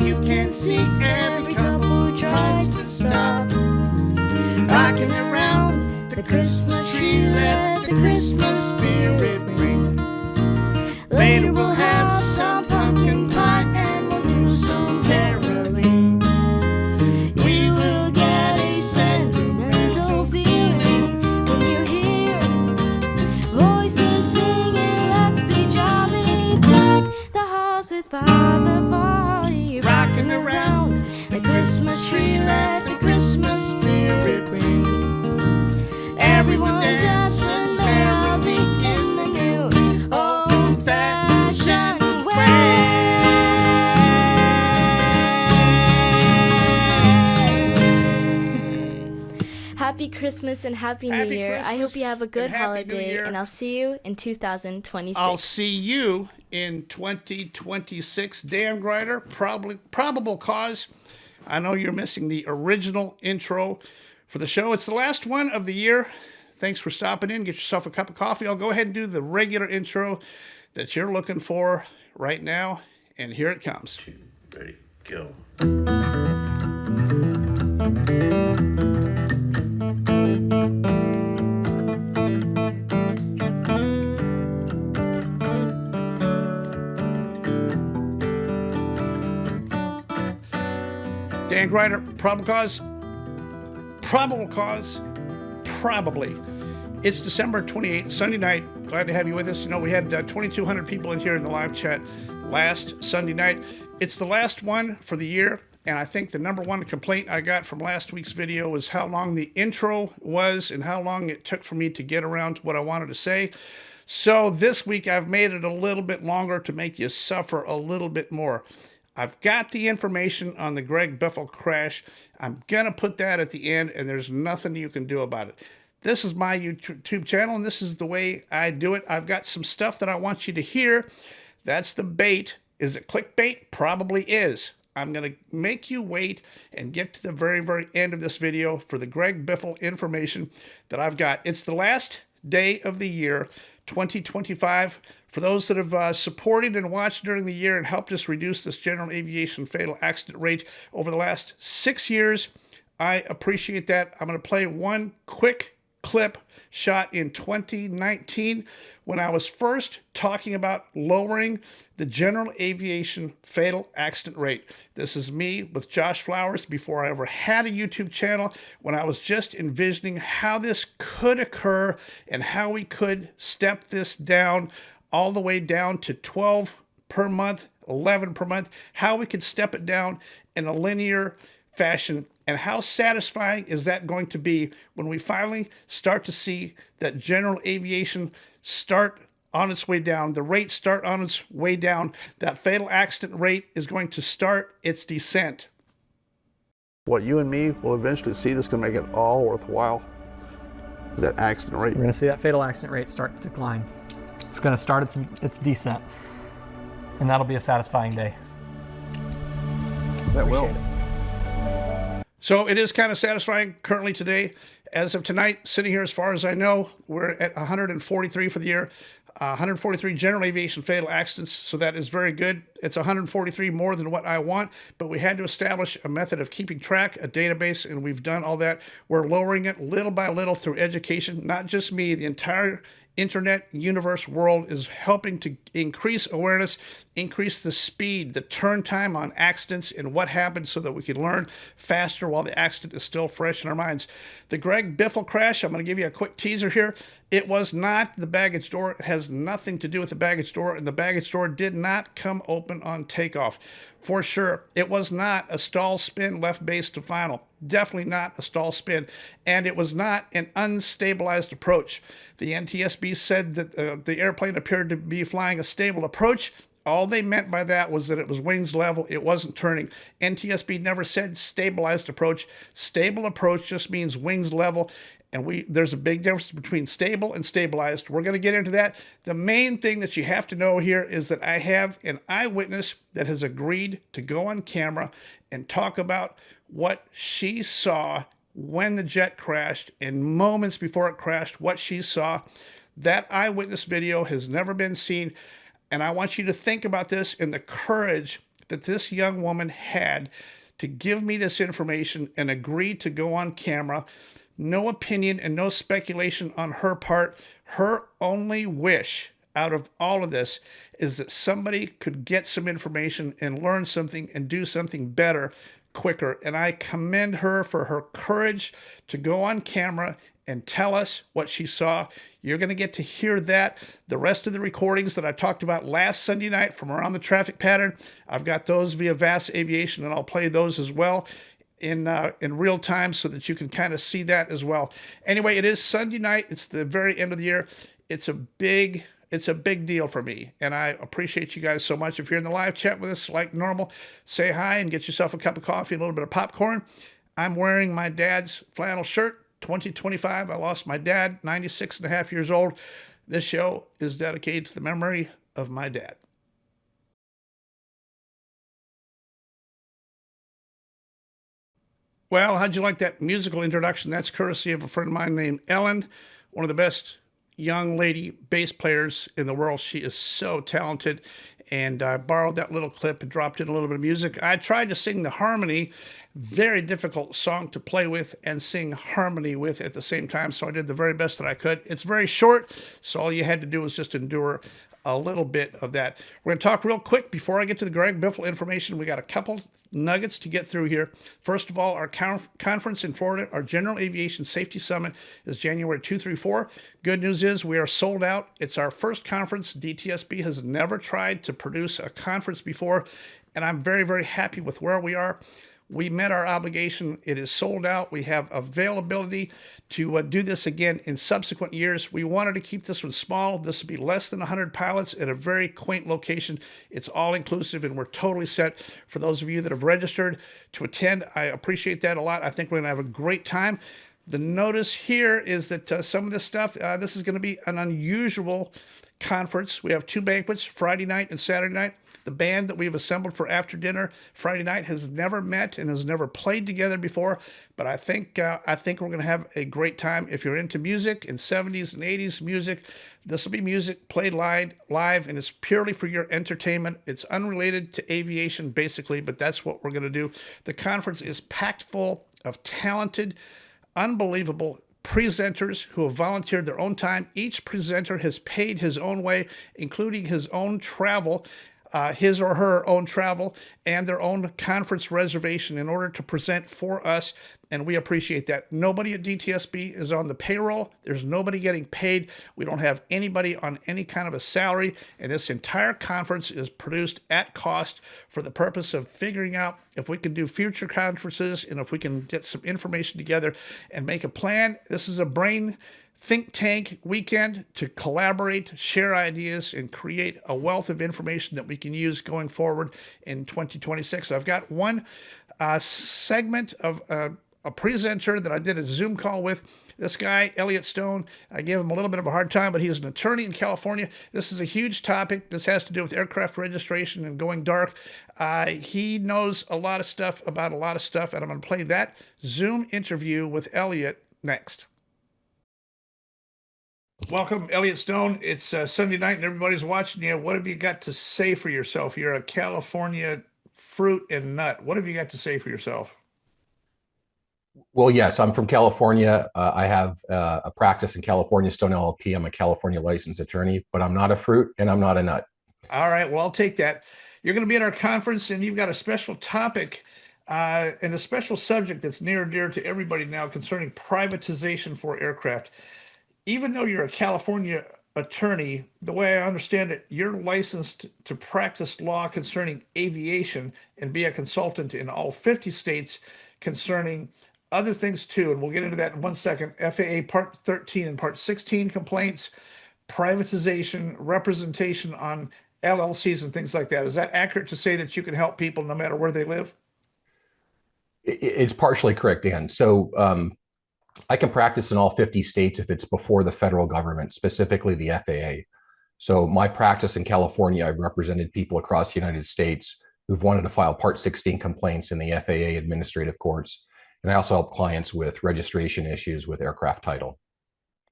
you can see every couple tries to stop. Rocking around the Christmas tree, let the Christmas spirit ring. Later we'll have some pumpkin pie and we'll do some caroling. We will get a sentimental feeling when you hear voices singing, let's be jolly. Deck the halls with boughs of holly. Rocking around the Christmas tree, let the Christmas spirit ring. Everyone dancing merrily in the new old-fashioned way. Happy Christmas and Happy New Year. I hope you have a good holiday, and I'll see you in 2026. I'll see you in 2026. DanGryder, probable cause. I know you're missing the original intro for the show. It's the last one of the year. Thanks for stopping in. Get yourself a cup of coffee. I'll go ahead and do the regular intro that you're looking for right now. And here it comes. 2, ready, go. DanGryder, probable cause. Probable cause. Probably. It's December 28th, Sunday night. Glad to have you with us. You know, we had 2,200 people in here in the live chat last Sunday night. It's the last one for the year, and I think the number one complaint I got from last week's video was how long the intro was and how long it took for me to get around to what I wanted to say. So this week I've made it a little bit longer to make you suffer a little bit more. I've got the information on the Greg Biffle crash. I'm going to put that at the end, and there's nothing you can do about it. This is my YouTube channel, and this is the way I do it. I've got some stuff that I want you to hear. That's the bait. Is it clickbait? Probably is. I'm going to make you wait and get to the very, very end of this video for the Greg Biffle information that I've got. It's the last day of the year, 2025. For those that have supported and watched during the year and helped us reduce this general aviation fatal accident rate over the last 6 years, I appreciate that. I'm going to play one quick clip shot in 2019 when I was first talking about lowering the general aviation fatal accident rate. This is me with Josh Flowers before I ever had a YouTube channel, when I was just envisioning how this could occur and how we could step this down all the way down to 12 per month, 11 per month, how we could step it down in a linear fashion, and how satisfying is that going to be when we finally start to see that general aviation start on its way down, the rate start on its way down, that fatal accident rate is going to start its descent. What you and me will eventually see that's going to make it all worthwhile is that accident rate. We're going to see that fatal accident rate start to decline. It's going to start its descent, and that'll be a satisfying day. That will. So it is kind of satisfying currently today. As of tonight, sitting here as far as I know, we're at 143 for the year. 143 general aviation fatal accidents, so that is very good. It's 143 more than what I want, but we had to establish a method of keeping track, a database, and we've done all that. We're lowering it little by little through education. Not just me, the entire internet universe world is helping to increase awareness, increase the speed, the turn time on accidents and what happened so that we can learn faster while the accident is still fresh in our minds. The Greg Biffle crash, I'm going to give you a quick teaser here. It was not the baggage door. It has nothing to do with the baggage door, and the baggage door did not come open on takeoff. For sure, it was not a stall spin left base to final. Definitely not a stall spin. And it was not an unstabilized approach. The NTSB said that the airplane appeared to be flying a stable approach. All they meant by that was that it was wings level. It wasn't turning. NTSB never said stabilized approach. Stable approach just means wings level. And there's a big difference between stable and stabilized. We're going to get into that. The main thing that you have to know here is that I have an eyewitness that has agreed to go on camera and talk about what she saw when the jet crashed and moments before it crashed, what she saw. That eyewitness video has never been seen. And I want you to think about this and the courage that this young woman had to give me this information and agree to go on camera. No opinion and no speculation on her part. Her only wish out of all of this is that somebody could get some information and learn something and do something better quicker. And I commend her for her courage to go on camera and tell us what she saw. You're going to get to hear that. The rest of the recordings that I talked about last Sunday night from around the traffic pattern, I've got those via Vast Aviation, and I'll play those as well in real time so that you can kind of see that as well. Anyway, it is Sunday night. It's the very end of the year. It's a big deal for me, and I appreciate you guys so much. If you're in the live chat with us like normal, say hi and get yourself a cup of coffee, a little bit of popcorn. I'm wearing my dad's flannel shirt, 2025. I lost my dad, 96 and a half years old. This show is dedicated to the memory of my dad. Well, how'd you like that musical introduction? That's courtesy of a friend of mine named Ellen, one of the best young lady bass players in the world. She is so talented, and I borrowed that little clip and dropped in a little bit of music. I tried to sing the harmony, very difficult song to play with and sing harmony with at the same time, so I did the very best that I could. It's very short, so all you had to do was just endure a little bit of that. We're going to talk real quick before I get to the Greg Biffle information. We got a couple nuggets to get through here. First of all, our conference in Florida, our General Aviation Safety Summit, is January 2 through 4. Good news is we are sold out. It's our first conference. DTSB has never tried to produce a conference before, and I'm very, very happy with where we are. We met our obligation. It is sold out. We have availability to do this again in subsequent years. We wanted to keep this one small. This will be less than 100 pilots at a very quaint location. It's all inclusive, and we're totally set for those of you that have registered to attend. I appreciate that a lot. I think we're going to have a great time. The notice here is that some of this stuff, this is going to be an unusual conference. We have two banquets, Friday night and Saturday night. The band that we've assembled for after dinner Friday night has never met and has never played together before, but I think we're going to have a great time. If you're into music and 70s and 80s music, this will be music played live, and it's purely for your entertainment. It's unrelated to aviation, basically, but that's what we're going to do. The conference is packed full of talented, unbelievable presenters who have volunteered their own time. Each presenter has paid his own way, including his own travel, his or her own travel, and their own conference reservation in order to present for us, and we appreciate that. Nobody at DTSB is on the payroll. There's nobody getting paid. We don't have anybody on any kind of a salary, and this entire conference is produced at cost for the purpose of figuring out if we can do future conferences and if we can get some information together and make a plan. This is a brain think tank weekend to collaborate, share ideas, and create a wealth of information that we can use going forward in 2026. I've got one segment of a presenter that I did a Zoom call with. This guy, Elliot Stone, I gave him a little bit of a hard time, but he's an attorney in California. This is a huge topic. This has to do with aircraft registration and going dark. He knows a lot of stuff about a lot of stuff, and I'm going to play that Zoom interview with Elliot next. Welcome, Elliot Stone. It's Sunday night and everybody's watching you. What have you got to say for yourself? You're a California fruit and nut. What have you got to say for yourself? Well, yes, I'm from California. I have a practice in California, Stone LLP. I'm a California licensed attorney, but I'm not a fruit and I'm not a nut. All right, well, I'll take that. You're going to be at our conference and you've got a special topic and a special subject that's near and dear to everybody now concerning privatization for aircraft. Even though you're a California attorney, the way I understand it, you're licensed to practice law concerning aviation and be a consultant in all 50 states concerning other things too. And we'll get into that in 1 second. FAA Part 13 and Part 16 complaints, privatization, representation on LLCs and things like that. Is that accurate to say that you can help people no matter where they live? It's partially correct, Dan. So I can practice in all 50 states if it's before the federal government, specifically the FAA. So my practice in California, I've represented people across the United States who've wanted to file Part 16 complaints in the FAA administrative courts. And I also help clients with registration issues with aircraft title.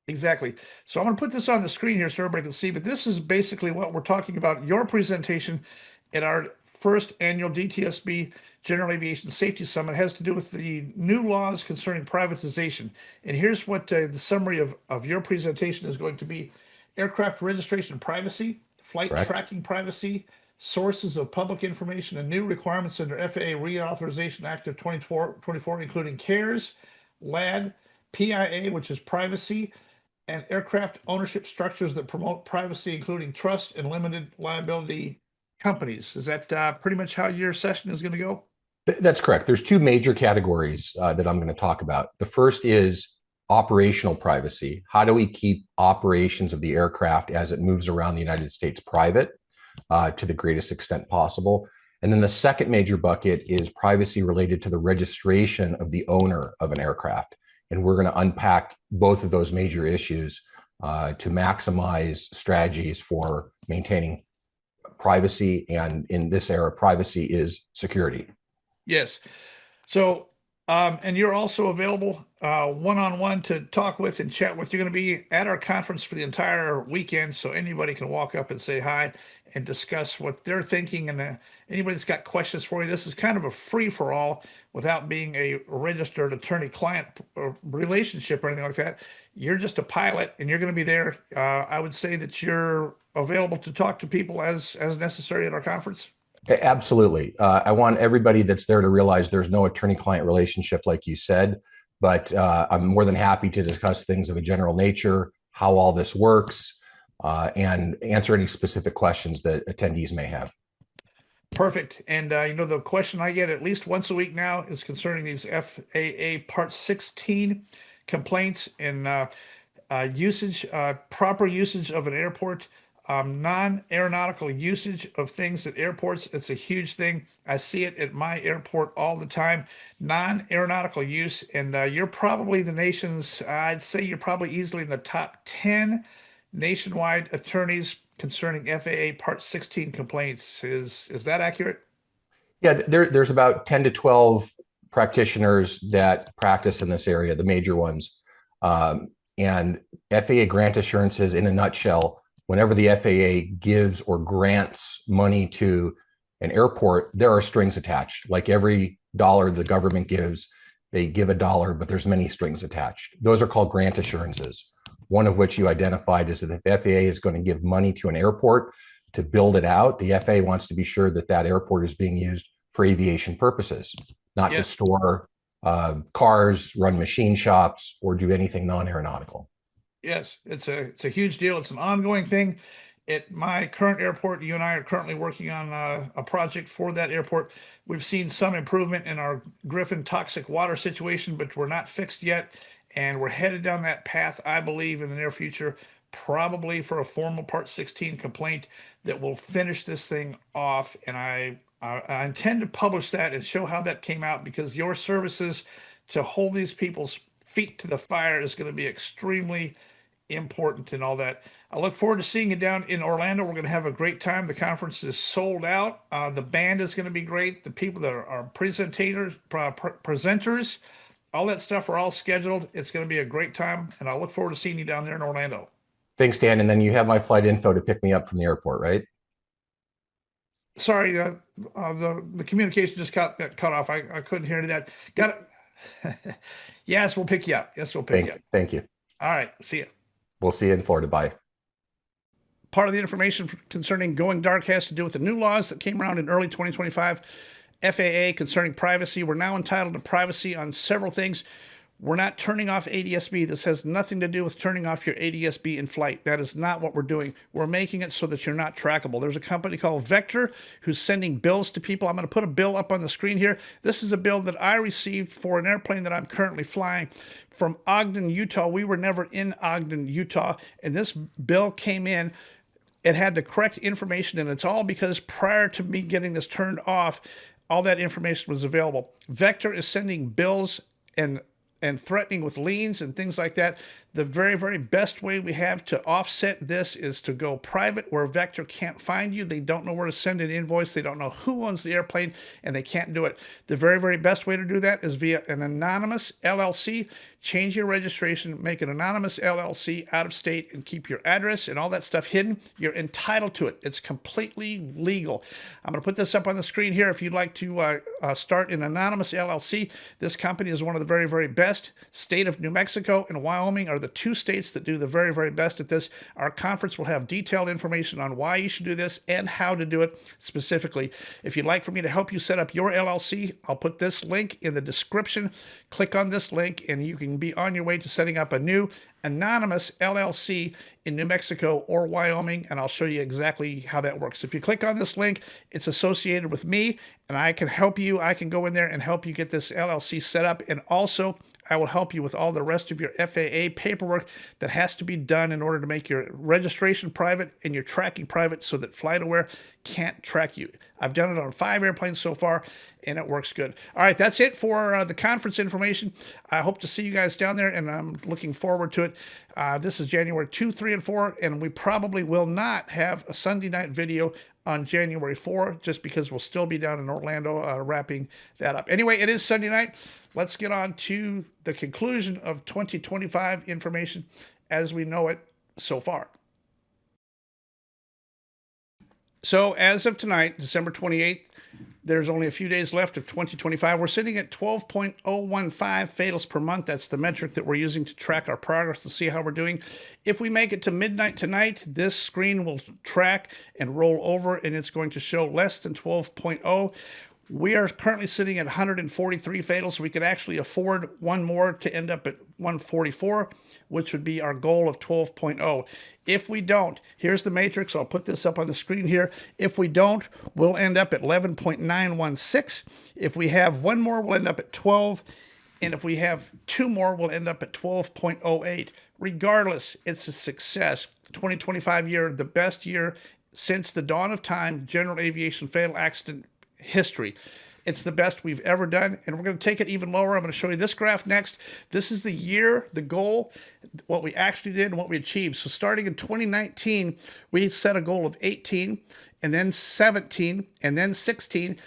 Exactly. So I'm going to put this on the screen here so everybody can see, but this is basically what we're talking about, your presentation at our first annual DTSB General Aviation Safety Summit has to do with the new laws concerning privatization. And here's what the summary of your presentation is going to be: aircraft registration privacy, flight Correct. tracking privacy, sources of public information, and new requirements under FAA Reauthorization Act of 2024, including CARES, LAD, PIA, which is privacy, and aircraft ownership structures that promote privacy, including trust and limited liability companies. Is that pretty much how your session is going to go? That's correct. There's two major categories that I'm going to talk about. The first is operational privacy. How do we keep operations of the aircraft as it moves around the United States private to the greatest extent possible? And then the second major bucket is privacy related to the registration of the owner of an aircraft. And we're going to unpack both of those major issues to maximize strategies for maintaining privacy. And in this era, privacy is security. Yes. So, and you're also available one-on-one to talk with and chat with. You're going to be at our conference for the entire weekend, so anybody can walk up and say hi and discuss what they're thinking. And anybody that's got questions for you, this is kind of a free-for-all without being a registered attorney-client relationship or anything like that. You're just a pilot, and you're going to be there. I would say that you're available to talk to people as necessary at our conference. Absolutely. I want everybody that's there to realize there's no attorney-client relationship, like you said, but I'm more than happy to discuss things of a general nature, how all this works, and answer any specific questions that attendees may have. Perfect. And the question I get at least once a week now is concerning these FAA Part 16 complaints and usage, proper usage of an airport. Non-aeronautical usage of things at airports. It's a huge thing. I see it at my airport all the time. Non-aeronautical use, and you're probably the nation's, I'd say you're probably easily in the top 10 nationwide attorneys concerning FAA Part 16 complaints. Is that accurate? Yeah, there's about 10 to 12 practitioners that practice in this area, the major ones. And FAA grant assurances, in a nutshell, whenever the FAA gives or grants money to an airport, there are strings attached. Like every dollar the government gives, they give a dollar, but there's many strings attached. Those are called grant assurances. One of which you identified is that if the FAA is going to give money to an airport to build it out, the FAA wants to be sure that that airport is being used for aviation purposes, not to store cars, run machine shops, or do anything non-aeronautical. Yes, it's a huge deal. It's an ongoing thing. At my current airport, you and I are currently working on a project for that airport. We've seen some improvement in our Griffin toxic water situation, but we're not fixed yet. And we're headed down that path, I believe, in the near future, probably for a formal Part 16 complaint that will finish this thing off. And I intend to publish that and show how that came out, because your services to hold these people's feet to the fire is going to be extremely important and all that. I look forward to seeing you down in Orlando. We're going to have a great time. The conference is sold out. The band is going to be great. The people that are presenters, all that stuff are all scheduled. It's going to be a great time, and I look forward to seeing you down there in Orlando. Thanks, Dan. And then you have my flight info to pick me up from the airport, right? Sorry, the communication just got cut off. I couldn't hear any of that. Got it. Yes, we'll pick you up. Yes, we'll pick you up. Thank you. All right. See you. We'll see you in Florida. Bye. Part of the information concerning going dark has to do with the new laws that came around in early 2025. FAA concerning privacy. We're now entitled to privacy on several things. We're not turning off ADSB. This has nothing to do with turning off your ADSB in flight. That is not what we're doing. We're making it so that you're not trackable. There's a company called Vector who's sending bills to people. I'm going to put a bill up on the screen here. This is a bill that I received for an airplane that I'm currently flying from Ogden, Utah. We were never in Ogden, Utah, and this bill came in. It had the correct information, and it's all because prior to me getting this turned off, all that information was available. Vector is sending bills and and threatening with liens and things like that. The very, very best way we have to offset this is to go private, where Vector can't find you. They don't know where to send an invoice. They don't know who owns the airplane, and they can't do it. The very, very best way to do that is via an anonymous LLC. Change your registration, make an anonymous LLC out of state, and keep your address and all that stuff hidden. You're entitled to it. It's completely legal. I'm going to put this up on the screen here. If you'd like to start an anonymous LLC, this company is one of the very, very best. State of New Mexico and Wyoming are the two states that do the very, very best at this. Our conference will have detailed information on why you should do this and how to do it specifically. If you'd like for me to help you set up your LLC, I'll put this link in the description. Click on this link and you can be on your way to setting up a new anonymous LLC in New Mexico or Wyoming, and I'll show you exactly how that works. If you click on this link, it's associated with me, and I can help you. I can go in there and help you get this LLC set up, and also I will help you with all the rest of your FAA paperwork that has to be done in order to make your registration private and your tracking private so that FlightAware can't track you. I've done it on 5 airplanes so far, and it works good. All right, that's it for the conference information. I hope to see you guys down there, and I'm looking forward to it. This is January 2, 3, and 4, and we probably will not have a Sunday night video on January 4, just because we'll still be down in Orlando wrapping that up. Anyway, it is Sunday night. Let's get on to the conclusion of 2025 information as we know it so far. So as of tonight, December 28th, there's only a few days left of 2025. We're sitting at 12.015 fatals per month. That's the metric that we're using to track our progress to see how we're doing. If we make it to midnight tonight, this screen will track and roll over, and it's going to show less than 12.0. We are currently sitting at 143 fatals, so we could actually afford one more to end up at 144, which would be our goal of 12.0. If we don't, here's the matrix. I'll put this up on the screen here. If we don't, we'll end up at 11.916. If we have one more, we'll end up at 12. And if we have 2 more, we'll end up at 12.08. Regardless, it's a success. 2025 year, the best year since the dawn of time, general aviation fatal accident history. It's the best we've ever done, and we're going to take it even lower. I'm going to show you this graph next. This is the year, the goal, what we actually did and what we achieved. So starting in 2019, we set a goal of 18, and then 17, and then 16.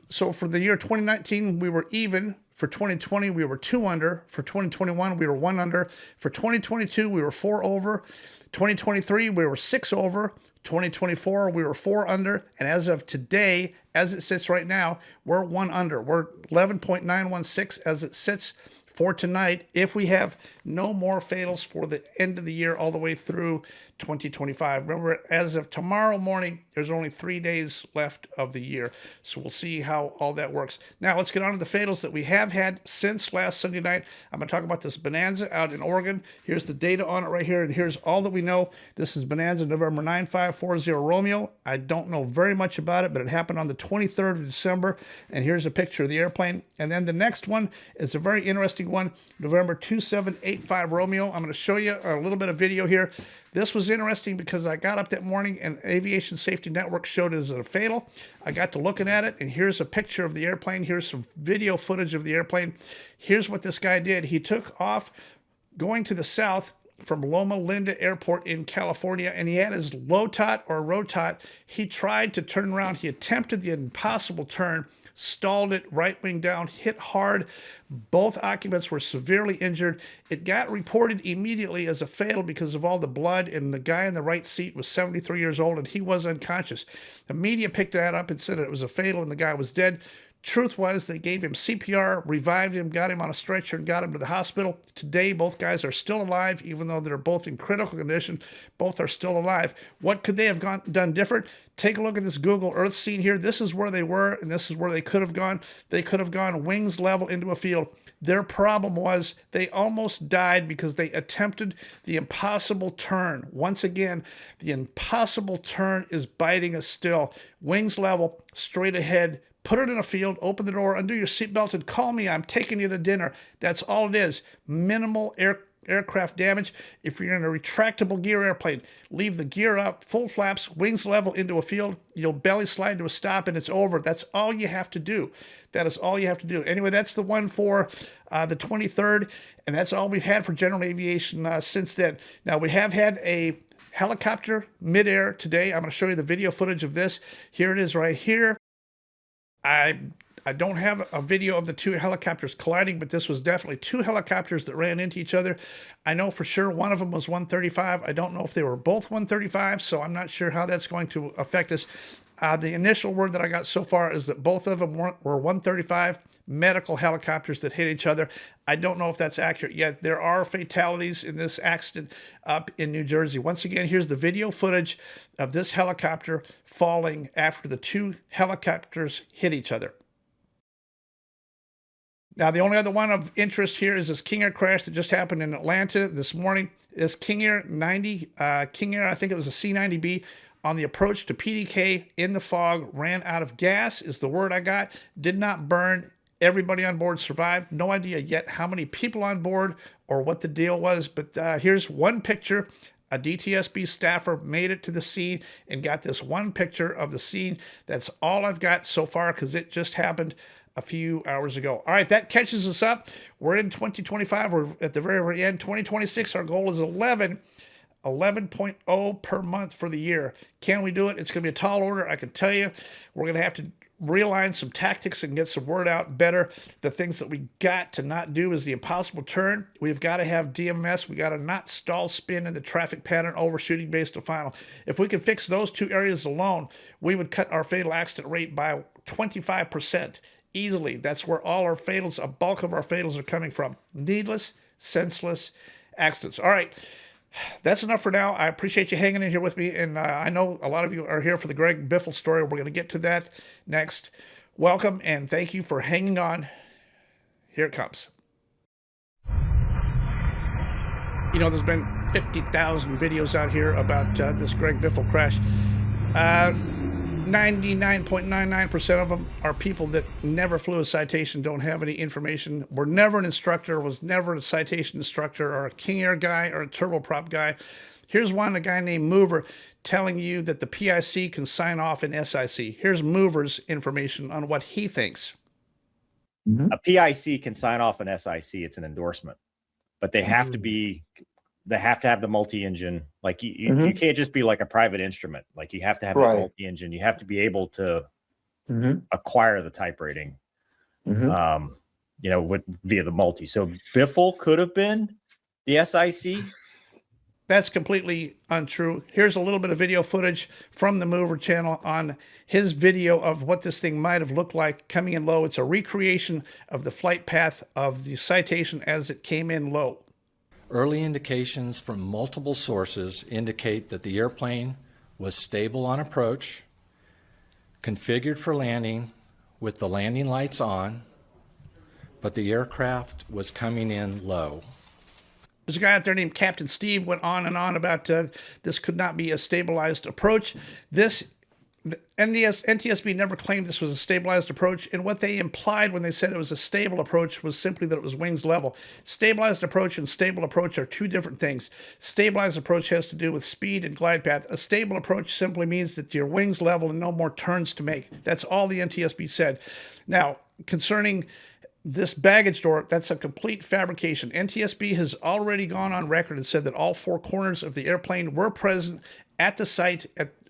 So for the year 2019, we were even. For 2020, we were 2 under. For 2021, we were 1 under. For 2022, we were 4 over. 2023, we were 6 over. 2024, we were 4 under. And as of today, as it sits right now, we're 1 under. We're 11.916 as it sits for tonight, if we have no more fatals for the end of the year all the way through 2025. Remember, as of tomorrow morning, there's only 3 days left of the year. So we'll see how all that works. Now, let's get on to the fatals that we have had since last Sunday night. I'm going to talk about this Bonanza out in Oregon. Here's the data on it right here, and here's all that we know. This is Bonanza November 9540 Romeo. I don't know very much about it, but it happened on the 23rd of December, and here's a picture of the airplane. And then the next one is a very interesting one, November 2785 Romeo. I'm going to show you a little bit of video here. This was interesting because I got up that morning and Aviation Safety Network showed it as a fatal. I got to looking at it, and here's a picture of the airplane. Here's some video footage of the airplane. Here's what this guy did. He took off going to the south from Loma Linda Airport in California, and he had his LOTOT or ROTOT. He tried to turn around. He attempted the impossible turn, stalled it, right wing down, hit hard. Both occupants were severely injured. It got reported immediately as a fatal because of all the blood, and the guy in the right seat was 73 years old, and he was unconscious. The media picked that up and said it was a fatal and the guy was dead. Truth was, they gave him CPR, revived him, got him on a stretcher, and got him to the hospital. Today, both guys are still alive, even though they're both in critical condition. Both are still alive. What could they have done different? Take a look at this Google Earth scene here. This is where they were, and this is where they could have gone. They could have gone wings level into a field. Their problem was they almost died because they attempted the impossible turn. Once again, the impossible turn is biting us still. Wings level, straight ahead. Put it in a field, open the door, undo your seatbelt, and call me. I'm taking you to dinner. That's all it is. Minimal air aircraft damage. If you're in a retractable gear airplane, leave the gear up, full flaps, wings level into a field. You'll belly slide to a stop and it's over. That's all you have to do. That is all you have to do. Anyway, that's the one for the 23rd, and that's all we've had for general aviation since then. Now, we have had a helicopter midair today. I'm going to show you the video footage of this. Here it is right here. I don't have a video of the two helicopters colliding, but this was definitely two helicopters that ran into each other. I know for sure one of them was 135. I don't know if they were both 135, so I'm not sure how that's going to affect us. The initial word that I got so far is that both of them were 135 medical helicopters that hit each other. I don't know if that's accurate yet. There are fatalities in this accident up in New Jersey. Once again, here's the video footage of this helicopter falling after the two helicopters hit each other. Now, the only other one of interest here is this King Air crash that just happened in Atlanta this morning. This King Air 90, King Air, I think it was a C-90B, on the approach to PDK in the fog, ran out of gas is the word I got. Did not burn. Everybody on board survived. No idea yet how many people on board or what the deal was, but here's one picture. A DTSB staffer made it to the scene and got this one picture of the scene. That's all I've got so far because it just happened a few hours ago. All right, that catches us up. We're in 2025. We're at the very, very end. 2026, our goal is 11.0 per month for the year. Can we do it? It's going to be a tall order, I can tell you. We're going to have to realign some tactics and get some word out better. The things that we got to not do is the impossible turn. We've got to have DMS. We got to not stall spin in the traffic pattern, overshooting base to final. If we could fix those two areas alone, we would cut our fatal accident rate by 25%. Easily. That's where all our fatals, a bulk of our fatals are coming from. Needless, senseless accidents. All right. That's enough for now. I appreciate you hanging in here with me. And I know a lot of you are here for the Greg Biffle story. We're going to get to that next. Welcome and thank you for hanging on. Here it comes. You know, there's been 50,000 videos out here about this Greg Biffle crash. 99.99% of them are people that never flew a citation, don't have any information, were never an instructor, was never a citation instructor, or a King Air guy, or a turboprop guy. Here's one, a guy named Mover, telling you that the PIC can sign off in SIC. Here's Mover's information on what he thinks. A PIC can sign off an SIC. It's an endorsement, but they have to be. They have to have the multi-engine. Like you can't just be like a private instrument. Like you have to have a multi-engine. You have to be able to acquire the type rating, you know, via the multi. So Biffle could have been the SIC. That's completely untrue. Here's a little bit of video footage from the Mover channel on his video of what this thing might have looked like coming in low. It's a recreation of the flight path of the Citation as it came in low. Early indications from multiple sources indicate that the airplane was stable on approach, configured for landing with the landing lights on, but the aircraft was coming in low. There's a guy out there named Captain Steve, went on and on about this could not be a stabilized approach. NTSB never claimed this was a stabilized approach, and what they implied when they said it was a stable approach was simply that it was wings level. Stabilized approach and stable approach are two different things. Stabilized approach has to do with speed and glide path. A stable approach simply means that your wings level and no more turns to make. That's all the NTSB said. Now, concerning this baggage door, that's a complete fabrication. NTSB has already gone on record and said that all four corners of the airplane were present at the site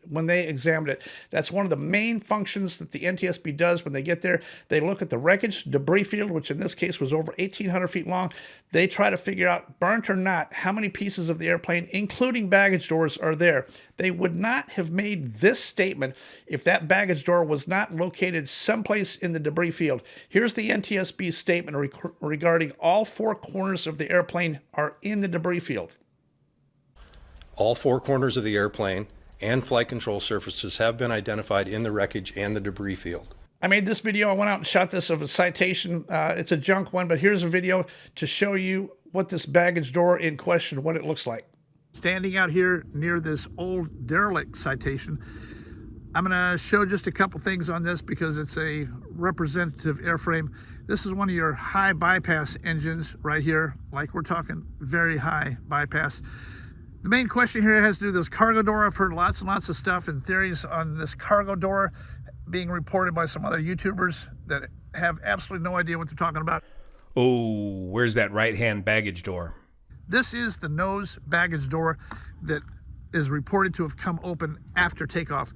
when they examined it. That's one of the main functions that the NTSB does when they get there. They look at the wreckage debris field, which in this case was over 1,800 feet long. They try to figure out, burnt or not, how many pieces of the airplane, including baggage doors, are there. They would not have made this statement if that baggage door was not located someplace in the debris field. Here's the NTSB statement regarding all four corners of the airplane are in the debris field. All four corners of the airplane and flight control surfaces have been identified in the wreckage and the debris field. I made this video. I went out and shot this of a Citation. It's a junk one, but here's a video to show you what this baggage door in question, what it looks like. Standing out here near this old derelict Citation, I'm going to show just a couple things on this because it's a representative airframe. This is one of your high bypass engines right here, like we're talking very high bypass. The main question here has to do with this cargo door. I've heard lots and lots of stuff and theories on this cargo door being reported by some other YouTubers that have absolutely no idea what they're talking about. Oh, where's that right-hand baggage door? This is the nose baggage door that is reported to have come open after takeoff.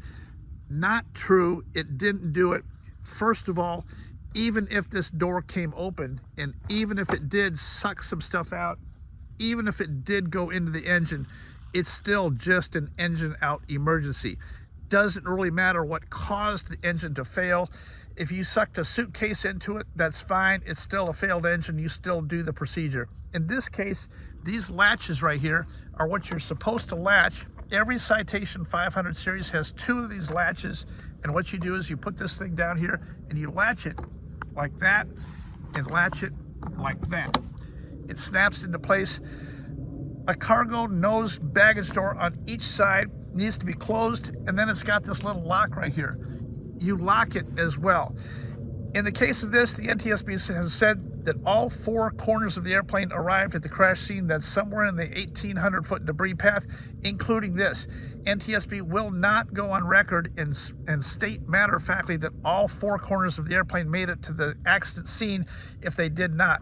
Not true. It didn't do it. First of all, even if this door came open, and even if it did suck some stuff out, even if it did go into the engine, it's still just an engine out emergency. Doesn't really matter what caused the engine to fail. If you sucked a suitcase into it, that's fine. It's still a failed engine. You still do the procedure. In this case, these latches right here are what you're supposed to latch. Every Citation 500 series has 2 of these latches, and what you do is you put this thing down here and you latch it like that and latch it like that. It snaps into place. A cargo nose baggage door on each side needs to be closed, and then it's got this little lock right here. You lock it as well. In the case of this, the NTSB has said that all 4 corners of the airplane arrived at the crash scene. That's somewhere in the 1,800-foot debris path, including this. NTSB will not go on record and state matter-of-factly that all 4 corners of the airplane made it to the accident scene if they did not.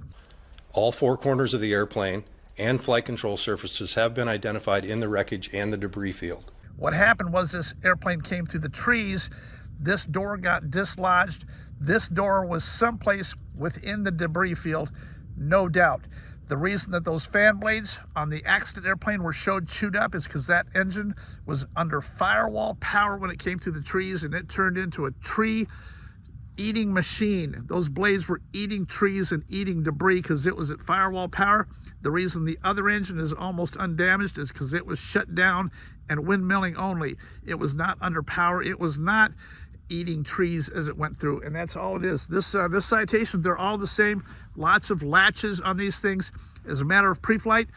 All 4 corners of the airplane and flight control surfaces have been identified in the wreckage and the debris field. What happened was this airplane came through the trees. This door got dislodged. This door was someplace within the debris field, no doubt. The reason that those fan blades on the accident airplane were chewed up is because that engine was under firewall power when it came through the trees, and it turned into a tree eating machine. Those blades were eating trees and eating debris because it was at firewall power. The reason the other engine is almost undamaged is because it was shut down and windmilling only. It was not under power. It was not eating trees as it went through, and that's all it is. This Citation, they're all the same. Lots of latches on these things. As a matter of pre-flight,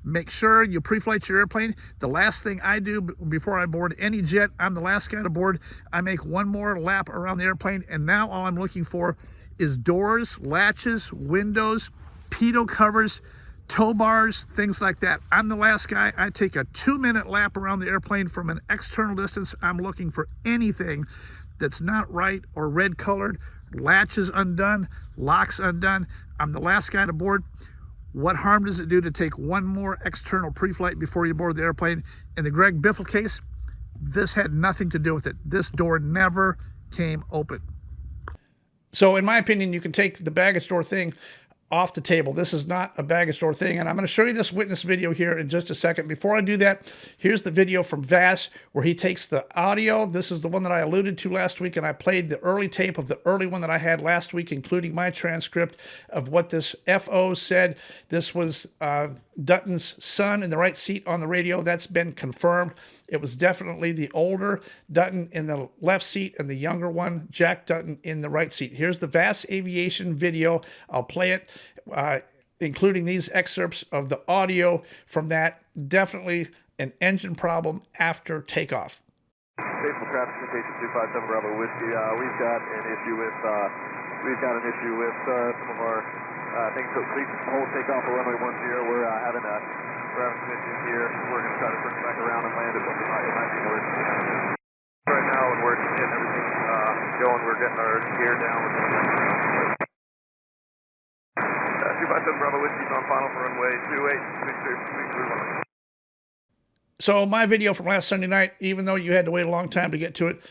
make sure you pre-flight your airplane. The last thing I do before I board any jet, I'm the last guy to board. I make one more lap around the airplane, and now all I'm looking for is doors, latches, windows, pitot covers, tow bars, things like that. I'm the last guy. I take a 2-minute lap around the airplane from an external distance. I'm looking for anything that's not right or red colored, latches undone, locks undone. I'm the last guy to board. What harm does it do to take one more external pre-flight before you board the airplane? In the Greg Biffle case, this had nothing to do with it. This door never came open. So in my opinion, you can take the baggage door thing off the table. This is not a baggage door thing, and I'm going to show you this witness video here in just a second. Before I do that, here's the video from Vass where he takes the audio. This is the one that I alluded to last week, and I played the early tape of the early one that I had last week, including my transcript of what this FO said. This was Dutton's son in the right seat on the radio. That's been confirmed. It was definitely the older Dutton in the left seat and the younger one, Jack Dutton, in the right seat. Here's the Vass Aviation video. I'll play it, including these excerpts of the audio from that. Definitely an engine problem after takeoff. Faithful traffic, Citation 257 Bravo Whiskey. We've got an issue with some of our things that we hold takeoff for runway 10. We're having some issues here. We're going to try to bring it back around and land it, but it might be an emergency. Right now, and we're getting everything going. We're getting our gear down. 257 Bravo Whiskey's on final for runway 28. So my video from last Sunday night, even though you had to wait a long time to get to it,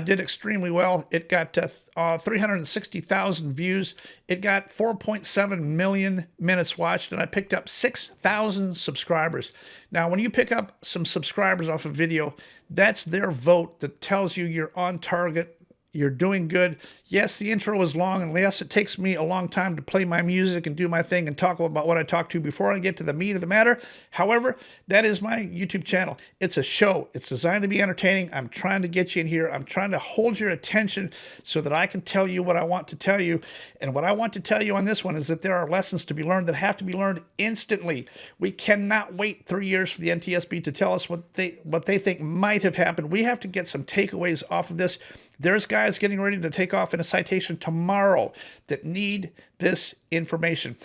did extremely well. It got 360,000 views. It got 4.7 million minutes watched, and I picked up 6,000 subscribers. Now, when you pick up some subscribers off a video, that's their vote that tells you you're on target, You're doing good. Yes, the intro is long, and yes, it takes me a long time to play my music and do my thing and talk about what I talk to before I get to the meat of the matter. However, that is my YouTube channel. It's a show. It's designed to be entertaining. I'm trying to get you in here. I'm trying to hold your attention so that I can tell you what I want to tell you. And what I want to tell you on this one is that there are lessons to be learned that have to be learned instantly. We cannot wait 3 years for the NTSB to tell us what they think might have happened. We have to get some takeaways off of this. There's guys getting ready to take off in a citation tomorrow that need this information.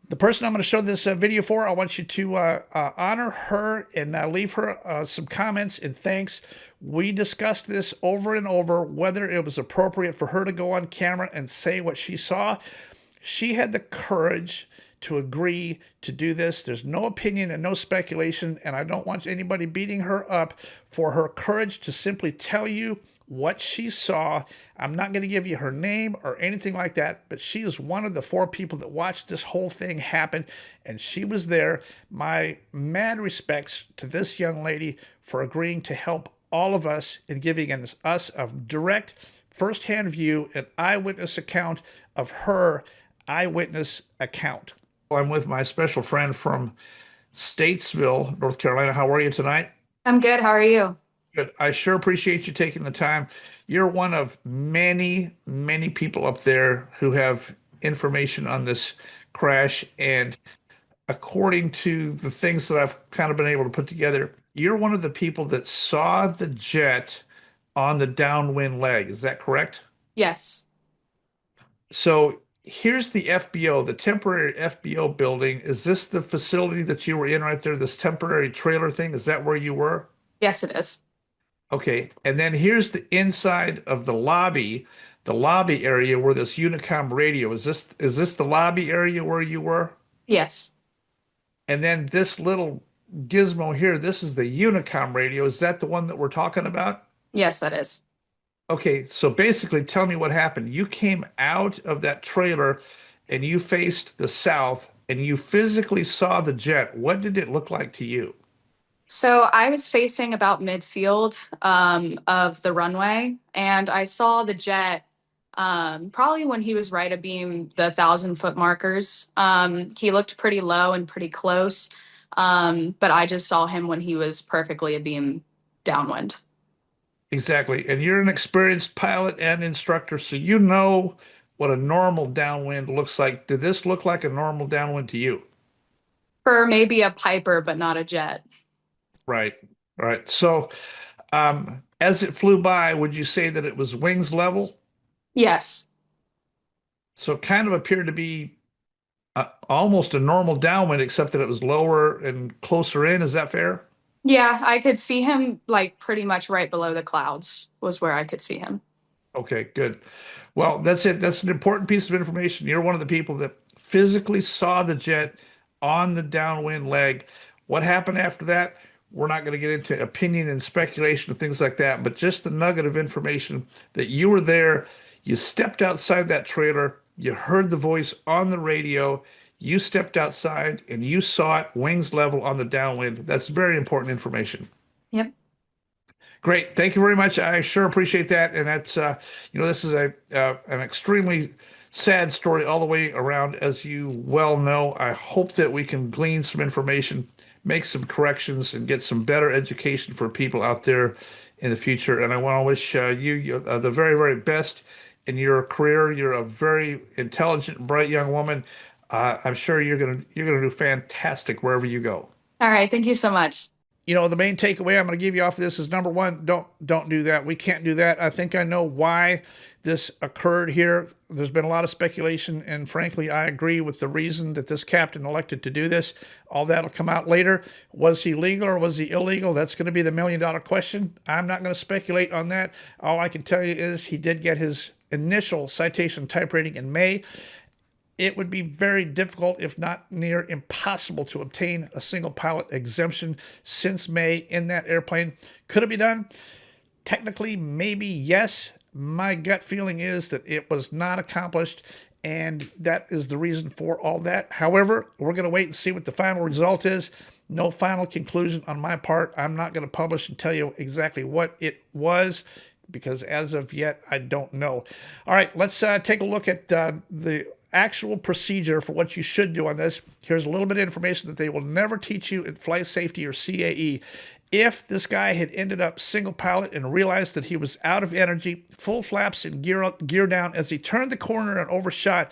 The person I'm going to show this video for, I want you to honor her and leave her some comments and thanks. We discussed this over and over, whether it was appropriate for her to go on camera and say what she saw. She had the courage to agree to do this. There's no opinion and no speculation, and I don't want anybody beating her up for her courage to simply tell you what she saw. I'm not going to give you her name or anything like that, but she is one of the 4 people that watched this whole thing happen, and she was there. My mad respects to this young lady for agreeing to help all of us in giving us a direct, firsthand view, an eyewitness account of her eyewitness account. I'm with my special friend from Statesville, North Carolina. How are you tonight? I'm good. How are you? Good. I sure appreciate you taking the time. You're one of many, many people up there who have information on this crash. And according to the things that I've kind of been able to put together, you're one of the people that saw the jet on the downwind leg. Is that correct? Yes. So here's the FBO, the temporary FBO building. Is this the facility that you were in right there, this temporary trailer thing? Is that where you were? Yes, it is. Okay, and then here's the inside of the lobby area where this Unicom radio. Is this the lobby area where you were? Yes. And then this little gizmo here, this is the Unicom radio. Is that the one that we're talking about? Yes, that is. Okay, so basically tell me what happened. You came out of that trailer and you faced the south and you physically saw the jet. What did it look like to you? So I was facing about midfield of the runway, and I saw the jet probably when he was right abeam the 1,000-foot markers. He looked pretty low and pretty close, but I just saw him when he was perfectly abeam downwind. Exactly. And you're an experienced pilot and instructor, so you know what a normal downwind looks like. Did this look like a normal downwind to you? For maybe a Piper, but not a jet. Right. So as it flew by, would you say that it was wings level? Yes. So it kind of appeared to be almost a normal downwind, except that it was lower and closer in. Is that fair? Yeah, I could see him like pretty much right below the clouds was where I could see him. Okay, good. Well, that's it. That's an important piece of information. You're one of the people that physically saw the jet on the downwind leg. What happened after that? We're not going to get into opinion and speculation and things like that, but just the nugget of information that you were there, you stepped outside that trailer, you heard the voice on the radio, you stepped outside and you saw it wings level on the downwind. That's very important information. Yep. Great. Thank you very much. I sure appreciate that. And that's, this is an extremely sad story all the way around, as you well know. I hope that we can glean some information, make some corrections, and get some better education for people out there in the future. And I want to wish you the very, very best in your career. You're a very intelligent, bright young woman. I'm sure you're gonna do fantastic wherever you go. All right. Thank you so much. The main takeaway I'm going to give you off of this is, number one, don't do that. We can't do that. I think I know why this occurred here. There's been a lot of speculation, and frankly, I agree with the reason that this captain elected to do this. All that'll come out later. Was he legal or was he illegal? That's going to be the million-dollar question. I'm not going to speculate on that. All I can tell you is he did get his initial citation type rating in May. It would be very difficult, if not near impossible, to obtain a single pilot exemption since May in that airplane. Could it be done? Technically, maybe yes. My gut feeling is that it was not accomplished, and that is the reason for all that. However, we're going to wait and see what the final result is. No final conclusion on my part. I'm not going to publish and tell you exactly what it was. because as of yet, I don't know. All right, let's take a look at the actual procedure for what you should do on this. Here's a little bit of information that they will never teach you in flight safety or CAE. If this guy had ended up single pilot and realized that he was out of energy, full flaps and gear down, as he turned the corner and overshot,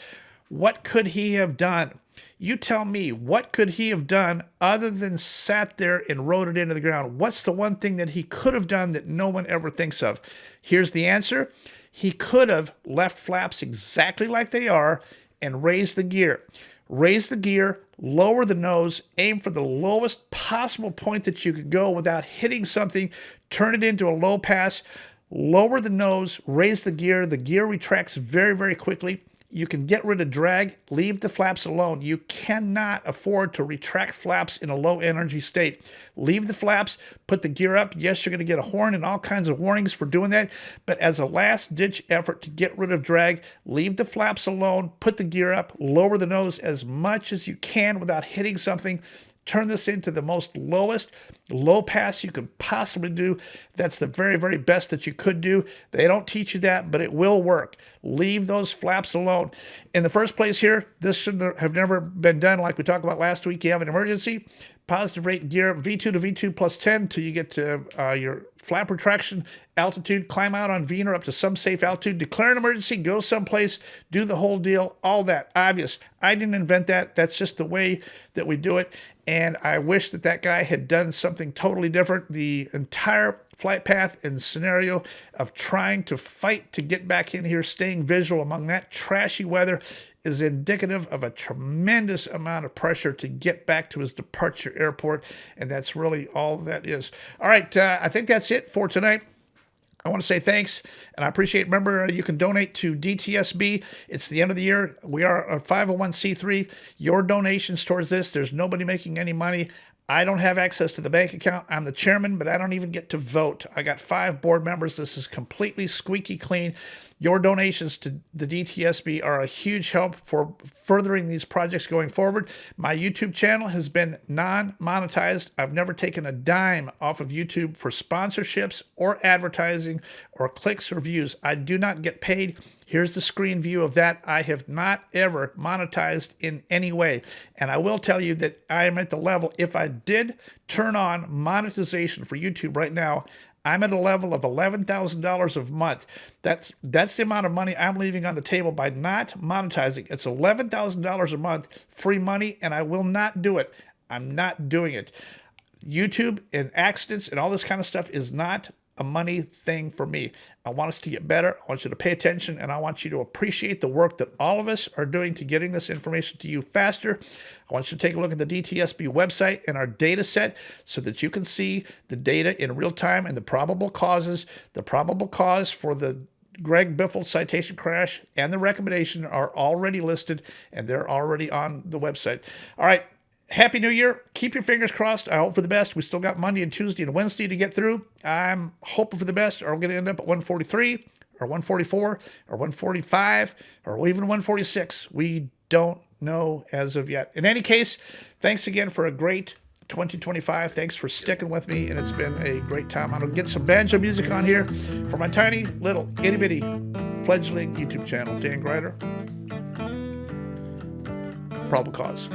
what could he have done? You tell me, what could he have done other than sat there and rode it into the ground? What's the one thing that he could have done that no one ever thinks of? Here's the answer. He could have left flaps exactly like they are and raised the gear. Raise the gear, lower the nose, aim for the lowest possible point that you could go without hitting something, turn it into a low pass, lower the nose, raise the gear retracts very, very quickly. You can get rid of drag, leave the flaps alone. You cannot afford to retract flaps in a low energy state. Leave the flaps, put the gear up. Yes, you're going to get a horn and all kinds of warnings for doing that, but as a last ditch effort to get rid of drag, leave the flaps alone, put the gear up, lower the nose as much as you can without hitting something. Turn this into the most lowest low pass you can possibly do. That's the very, very best that you could do. They don't teach you that, but it will work. Leave those flaps alone. In the first place here, this should have never been done like we talked about last week. You have an emergency, positive rate gear, V2 to V2 plus 10 till you get to your flap retraction altitude, climb out on Wiener up to some safe altitude, declare an emergency, go someplace, do the whole deal, all that. Obvious. I didn't invent that. That's just the way that we do it. And I wish that that guy had done something totally different. The entire flight path and scenario of trying to fight to get back in here, staying visual among that trashy weather, is indicative of a tremendous amount of pressure to get back to his departure airport. And that's really all that is. All right, I think that's it for tonight. I want to say thanks, and I appreciate. Remember, you can donate to DTSB. It's the end of the year. We are a 501c3. Your donations towards this, there's nobody making any money. I don't have access to the bank account. I'm the chairman, but I don't even get to vote. I got 5 board members. This is completely squeaky clean. Your donations to the DTSB are a huge help for furthering these projects going forward. My YouTube channel has been non-monetized. I've never taken a dime off of YouTube for sponsorships or advertising or clicks or views. I do not get paid. Here's the screen view of that. I have not ever monetized in any way. And I will tell you that I am at the level, if I did turn on monetization for YouTube right now, I'm at a level of $11,000 a month. That's the amount of money I'm leaving on the table by not monetizing. It's $11,000 a month, free money, and I will not do it. I'm not doing it. YouTube and accidents and all this kind of stuff is not a money thing for me. I want us to get better. I want you to pay attention, and I want you to appreciate the work that all of us are doing to getting this information to you faster. I want you to take a look at the DTSB website and our data set so that you can see the data in real time and the probable causes. The probable cause for the Greg Biffle citation crash and the recommendation are already listed, and they're already on the website. All right. Happy New Year. Keep your fingers crossed. I hope for the best. We still got Monday and Tuesday and Wednesday to get through. I'm hoping for the best. Are we going to end up at 143 or 144 or 145 or even 146? We don't know as of yet. In any case, thanks again for a great 2025. Thanks for sticking with me, and it's been a great time. I'm going to get some banjo music on here for my tiny little itty-bitty fledgling YouTube channel, Dan Gryder. Probable cause.